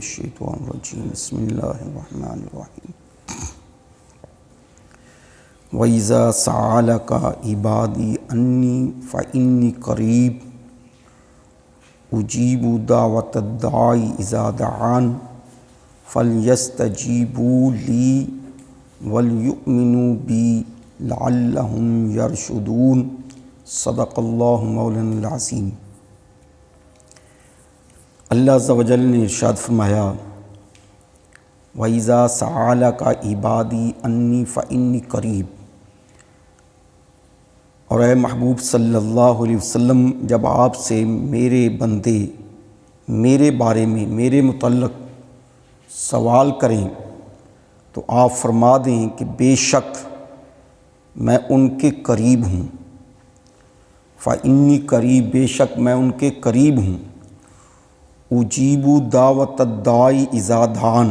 الشیطان الرجیم بسم اللہ الرحمن الرحیم وَإِذَا سَأَلَكَ عِبَادِي أَنِّي فَإِنِّي قَرِيبٌ أُجِيبُ دَعْوَةَ الدَّاعِ إِذَا دَعَانِ فَلْيَسْتَجِيبُوا لِي وَلْيُؤْمِنُوا بِي لَعَلَّهُمْ يَرْشُدُونَ صدق اللہ مولانا العظیم۔ اللہ عز و جل نے ارشاد فرمایا وَإِذَا سَأَلَكَ عِبَادِي أَنِّي فَإِنِّي قَرِيبٌ، اور اے محبوب صلی اللہ علیہ وسلم، جب آپ سے میرے بندے میرے بارے میں میرے متعلق سوال کریں تو آپ فرما دیں کہ بے شک میں ان کے قریب ہوں۔ فَإِنِّي قریب، بے شک میں ان کے قریب ہوں۔ اجیب دعوت الداعی اذا دعان،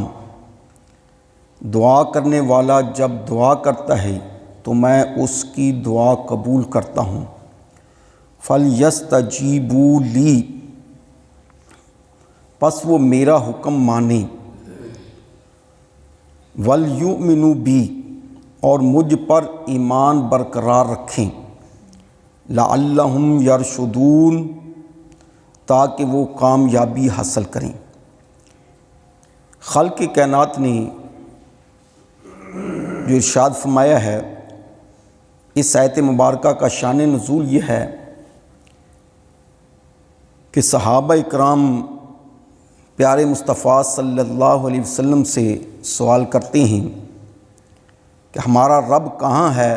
دعا کرنے والا جب دعا کرتا ہے تو میں اس کی دعا قبول کرتا ہوں۔ فَلْيَسْتَجِيبُوا لِي، پس وہ میرا حکم مانیں۔ وَلْيُؤْمِنُوا بِي، اور مجھ پر ایمان برقرار رکھیں۔ لَعَلَّهُمْ يَرْشُدُونَ، تاکہ وہ کامیابی حاصل کریں۔ خالق کائنات نے جو ارشاد فرمایا ہے، اس آیت مبارکہ کا شان نزول یہ ہے کہ صحابہ اکرام پیارے مصطفیٰ صلی اللہ علیہ وسلم سے سوال کرتے ہیں کہ ہمارا رب کہاں ہے،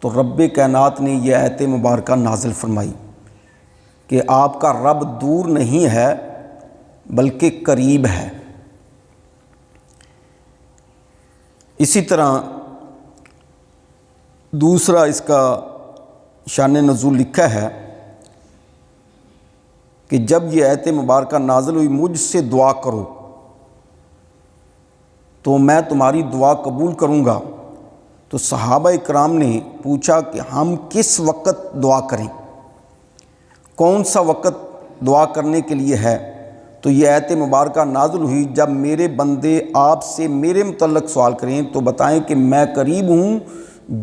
تو رب کائنات نے یہ آیت مبارکہ نازل فرمائی کہ آپ کا رب دور نہیں ہے بلکہ قریب ہے۔ اسی طرح دوسرا اس کا شان نزول لکھا ہے کہ جب یہ آیت مبارکہ نازل ہوئی، مجھ سے دعا کرو تو میں تمہاری دعا قبول کروں گا، تو صحابہ اکرام نے پوچھا کہ ہم کس وقت دعا کریں، کون سا وقت دعا کرنے کے لیے ہے؟ تو یہ آیت مبارکہ نازل ہوئی جب میرے بندے آپ سے میرے متعلق سوال کریں تو بتائیں کہ میں قریب ہوں،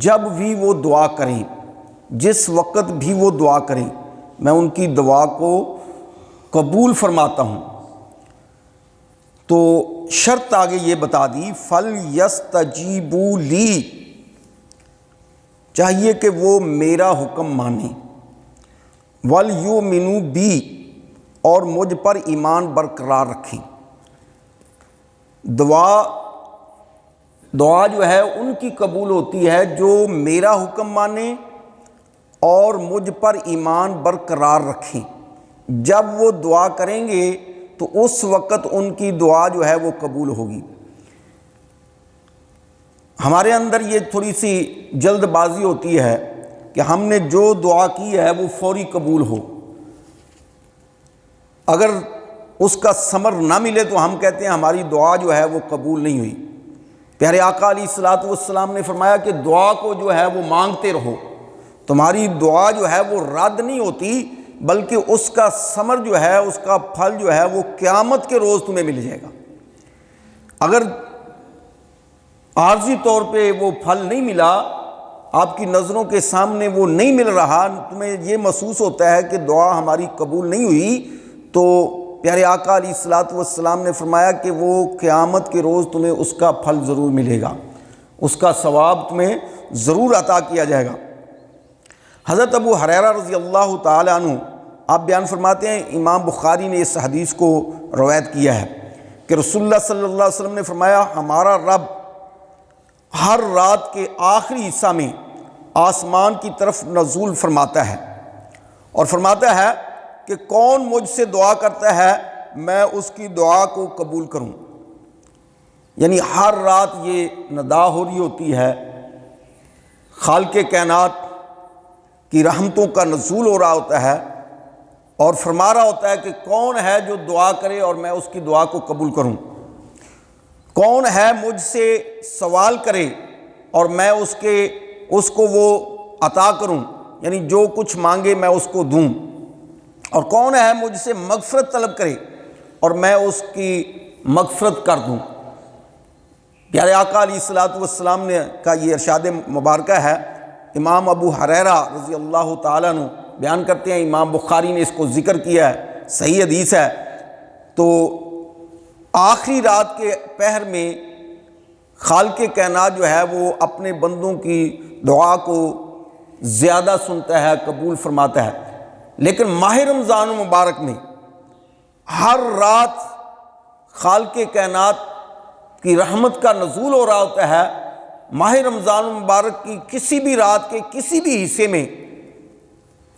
جب بھی وہ دعا کریں، جس وقت بھی وہ دعا کریں، میں ان کی دعا کو قبول فرماتا ہوں۔ تو شرط آگے یہ بتا دی فَلْيَسْتَجِيبُوا لِي، چاہیے کہ وہ میرا حکم مانیں۔ وَلْيُؤْمِنُوا بِي، اور مجھ پر ایمان برقرار رکھیں۔ دعا جو ہے ان کی قبول ہوتی ہے جو میرا حکم مانیں اور مجھ پر ایمان برقرار رکھیں۔ جب وہ دعا کریں گے تو اس وقت ان کی دعا جو ہے وہ قبول ہوگی۔ ہمارے اندر یہ تھوڑی سی جلد بازی ہوتی ہے کہ ہم نے جو دعا کی ہے وہ فوری قبول ہو، اگر اس کا ثمر نہ ملے تو ہم کہتے ہیں ہماری دعا جو ہے وہ قبول نہیں ہوئی۔ پیارے آقا علیہ الصلوۃ والسلام نے فرمایا کہ دعا کو جو ہے وہ مانگتے رہو، تمہاری دعا جو ہے وہ رد نہیں ہوتی بلکہ اس کا ثمر جو ہے، اس کا پھل جو ہے وہ قیامت کے روز تمہیں مل جائے گا۔ اگر عارضی طور پہ وہ پھل نہیں ملا، آپ کی نظروں کے سامنے وہ نہیں مل رہا، تمہیں یہ محسوس ہوتا ہے کہ دعا ہماری قبول نہیں ہوئی، تو پیارے آقا علیہ الصلوۃ والسلام نے فرمایا کہ وہ قیامت کے روز تمہیں اس کا پھل ضرور ملے گا، اس کا ثواب تمہیں ضرور عطا کیا جائے گا۔ حضرت ابو ہریرہ رضی اللہ تعالی عنہ آپ بیان فرماتے ہیں، امام بخاری نے اس حدیث کو روایت کیا ہے کہ رسول اللہ صلی اللہ علیہ وسلم نے فرمایا ہمارا رب ہر رات کے آخری حصہ میں آسمان کی طرف نزول فرماتا ہے اور فرماتا ہے کہ کون مجھ سے دعا کرتا ہے میں اس کی دعا کو قبول کروں۔ یعنی ہر رات یہ ندا ہو رہی ہوتی ہے، خالق کائنات کی رحمتوں کا نزول ہو رہا ہوتا ہے اور فرما رہا ہوتا ہے کہ کون ہے جو دعا کرے اور میں اس کی دعا کو قبول کروں، کون ہے مجھ سے سوال کرے اور میں اس کو وہ عطا کروں، یعنی جو کچھ مانگے میں اس کو دوں، اور کون ہے مجھ سے مغفرت طلب کرے اور میں اس کی مغفرت کر دوں۔ پیارے آقا علیہ الصلوۃ والسلام نے کا یہ ارشاد مبارکہ ہے۔ امام ابو ہریرہ رضی اللہ تعالیٰ عنہ بیان کرتے ہیں، امام بخاری نے اس کو ذکر کیا ہے، صحیح حدیث ہے۔ تو آخری رات کے پہر میں خالق کائنات جو ہے وہ اپنے بندوں کی دعا کو زیادہ سنتا ہے، قبول فرماتا ہے۔ لیکن ماہ رمضان مبارک میں ہر رات خالق کائنات کی رحمت کا نزول ہو رہا ہوتا ہے۔ ماہ رمضان مبارک کی کسی بھی رات کے کسی بھی حصے میں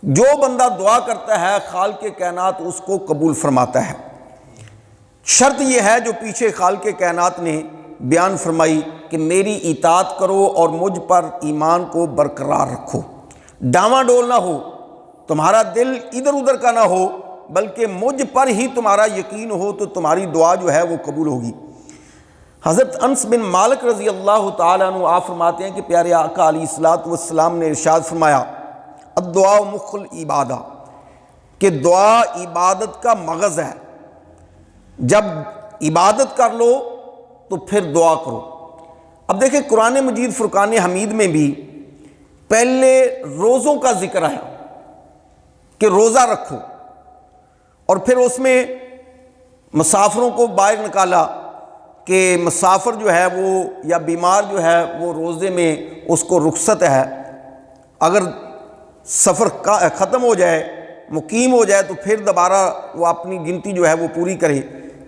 جو بندہ دعا کرتا ہے خالق کائنات اس کو قبول فرماتا ہے۔ شرط یہ ہے جو پیچھے خالق کائنات نے بیان فرمائی کہ میری اطاعت کرو اور مجھ پر ایمان کو برقرار رکھو، ڈاواں ڈول نہ ہو، تمہارا دل ادھر ادھر کا نہ ہو، بلکہ مجھ پر ہی تمہارا یقین ہو تو تمہاری دعا جو ہے وہ قبول ہوگی۔ حضرت انس بن مالک رضی اللہ تعالیٰ عنہ آپ فرماتے ہیں کہ پیارے آقا علیہ الصلوۃ والسلام نے ارشاد فرمایا، الدعاء مخ العبادہ، کہ دعا عبادت کا مغز ہے۔ جب عبادت کر لو تو پھر دعا کرو۔ اب دیکھیں قرآن مجید فرقان حمید میں بھی پہلے روزوں کا ذکر ہے کہ روزہ رکھو، اور پھر اس میں مسافروں کو باہر نکالا کہ مسافر جو ہے وہ یا بیمار جو ہے وہ روزے میں اس کو رخصت ہے، اگر سفر ختم ہو جائے مقیم ہو جائے تو پھر دوبارہ وہ اپنی گنتی جو ہے وہ پوری کرے۔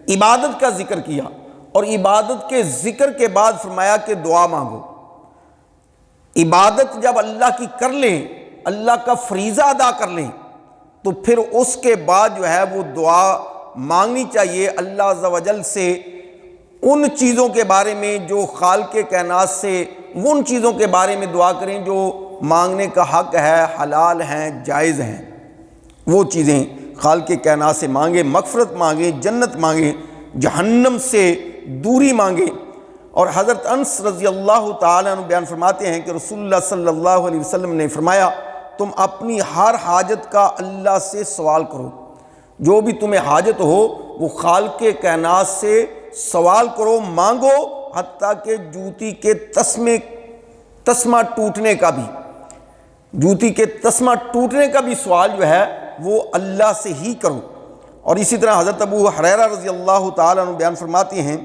عبادت کا ذکر کیا، اور عبادت کے ذکر کے بعد فرمایا کہ دعا مانگو۔ عبادت جب اللہ کی کر لیں، اللہ کا فریضہ ادا کر لیں، تو پھر اس کے بعد جو ہے وہ دعا مانگنی چاہیے اللہ عز و جل سے ان چیزوں کے بارے میں جو خالق کائنات سے، وہ ان چیزوں کے بارے میں دعا کریں جو مانگنے کا حق ہے، حلال ہیں، جائز ہیں۔ وہ چیزیں خالق کائنات سے مانگیں، مغفرت مانگیں، جنت مانگیں، جہنم سے دوری مانگیں۔ اور حضرت انس رضی اللہ تعالیٰ عنہ بیان فرماتے ہیں کہ رسول اللہ صلی اللہ علیہ وسلم نے فرمایا، تم اپنی ہر حاجت کا اللہ سے سوال کرو، جو بھی تمہیں حاجت ہو وہ خالق کائنات سے سوال کرو، مانگو، حتیٰ کہ جوتی کے تسمہ ٹوٹنے کا بھی، جوتی کے تسمہ ٹوٹنے کا بھی سوال جو ہے وہ اللہ سے ہی کرو۔ اور اسی طرح حضرت ابو ہریرہ رضی اللہ تعالیٰ عنہ بیان فرماتے ہیں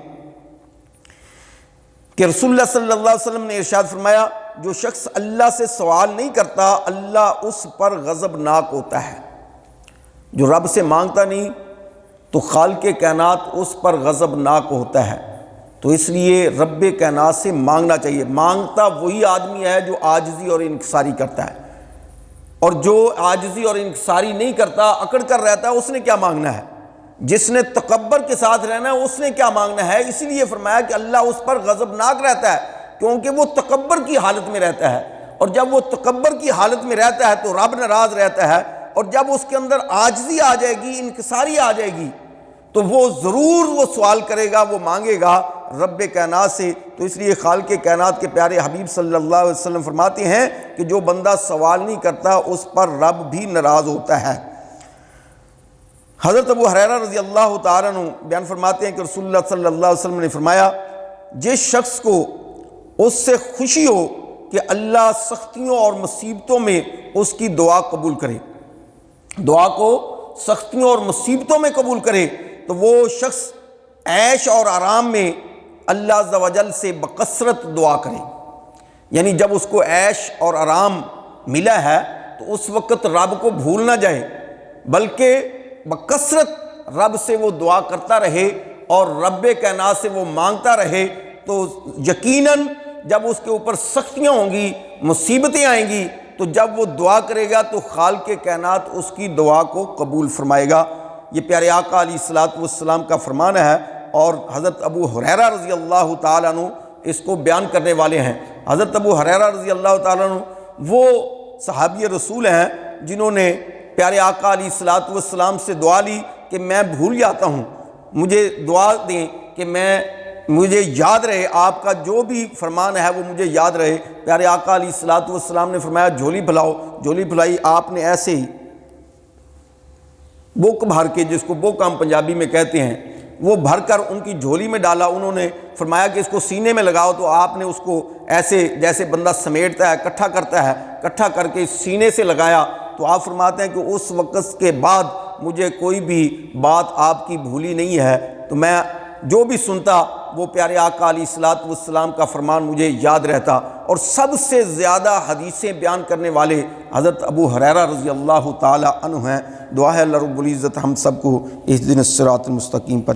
کہ رسول اللہ صلی اللہ علیہ وسلم نے ارشاد فرمایا، جو شخص اللہ سے سوال نہیں کرتا اللہ اس پر غضبناک ہوتا ہے۔ جو رب سے مانگتا نہیں تو خالق کائنات اس پر غضبناک ہوتا ہے۔ تو اس لیے رب کائنات سے مانگنا چاہیے۔ مانگتا وہی آدمی ہے جو عاجزی اور انکساری کرتا ہے، اور جو عاجزی اور انکساری نہیں کرتا، اکڑ کر رہتا ہے، اس نے کیا مانگنا ہے؟ جس نے تکبر کے ساتھ رہنا ہے اس نے کیا مانگنا ہے؟ اسی لیے فرمایا کہ اللہ اس پر غضبناک رہتا ہے، کیونکہ وہ تکبر کی حالت میں رہتا ہے، اور جب وہ تکبر کی حالت میں رہتا ہے تو رب ناراض رہتا ہے، اور جب اس کے اندر عاجزی آ جائے گی، انکساری آ جائے گی، تو وہ ضرور وہ سوال کرے گا، وہ مانگے گا رب کائنات سے۔ تو اس لیے خالق کائنات کے پیارے حبیب صلی اللہ علیہ وسلم فرماتے ہیں کہ جو بندہ سوال نہیں کرتا اس پر رب بھی ناراض ہوتا ہے۔ حضرت ابو ہریرہ رضی اللہ تعالیٰ عنہ بیان فرماتے ہیں کہ رسول اللہ صلی اللہ علیہ وسلم نے فرمایا، جس شخص کو اس سے خوشی ہو کہ اللہ سختیوں اور مصیبتوں میں اس کی دعا قبول کرے، دعا کو سختیوں اور مصیبتوں میں قبول کرے، تو وہ شخص عیش اور آرام میں اللہ عز و جل سے بکثرت دعا کرے۔ یعنی جب اس کو عیش اور آرام ملا ہے تو اس وقت رب کو بھول نہ جائے، بلکہ بکثرت رب سے وہ دعا کرتا رہے اور رب کائنات سے وہ مانگتا رہے، تو یقیناً جب اس کے اوپر سختیاں ہوں گی، مصیبتیں آئیں گی، تو جب وہ دعا کرے گا تو خالق کائنات اس کی دعا کو قبول فرمائے گا۔ یہ پیارے آقا علیہ الصلوۃ والسلام کا فرمان ہے، اور حضرت ابو ہریرہ رضی اللہ تعالیٰ عنہ اس کو بیان کرنے والے ہیں۔ حضرت ابو ہریرہ رضی اللہ تعالیٰ عنہ وہ صحابی رسول ہیں جنہوں نے پیارے آقا علیہ الصلوۃ والسلام سے دعا لی کہ میں بھول جاتا ہوں، مجھے دعا دیں کہ مجھے یاد رہے، آپ کا جو بھی فرمان ہے وہ مجھے یاد رہے۔ پیارے آقا علیہ الصلوۃ والسلام نے فرمایا جھولی پھیلاؤ، جھولی پھیلائی، آپ نے ایسے ہی بک بھر کے، جس کو بک ہم پنجابی میں کہتے ہیں، وہ بھر کر ان کی جھولی میں ڈالا، انہوں نے فرمایا کہ اس کو سینے میں لگاؤ، تو آپ نے اس کو ایسے جیسے بندہ سمیٹتا ہے، اکٹھا کرتا ہے، اکٹھا کر کے سینے سے لگایا۔ تو آپ فرماتے ہیں کہ اس وقت کے بعد مجھے کوئی بھی بات آپ کی بھولی نہیں ہے، تو میں جو بھی سنتا وہ پیارے آقا علیہ الصلوۃ والسلام کا فرمان مجھے یاد رہتا۔ اور سب سے زیادہ حدیثیں بیان کرنے والے حضرت ابو ہریرہ رضی اللہ تعالی عنہ ہیں۔ دعا ہے اللہ رب العزت ہم سب کو اس دن الصراط المستقیم پر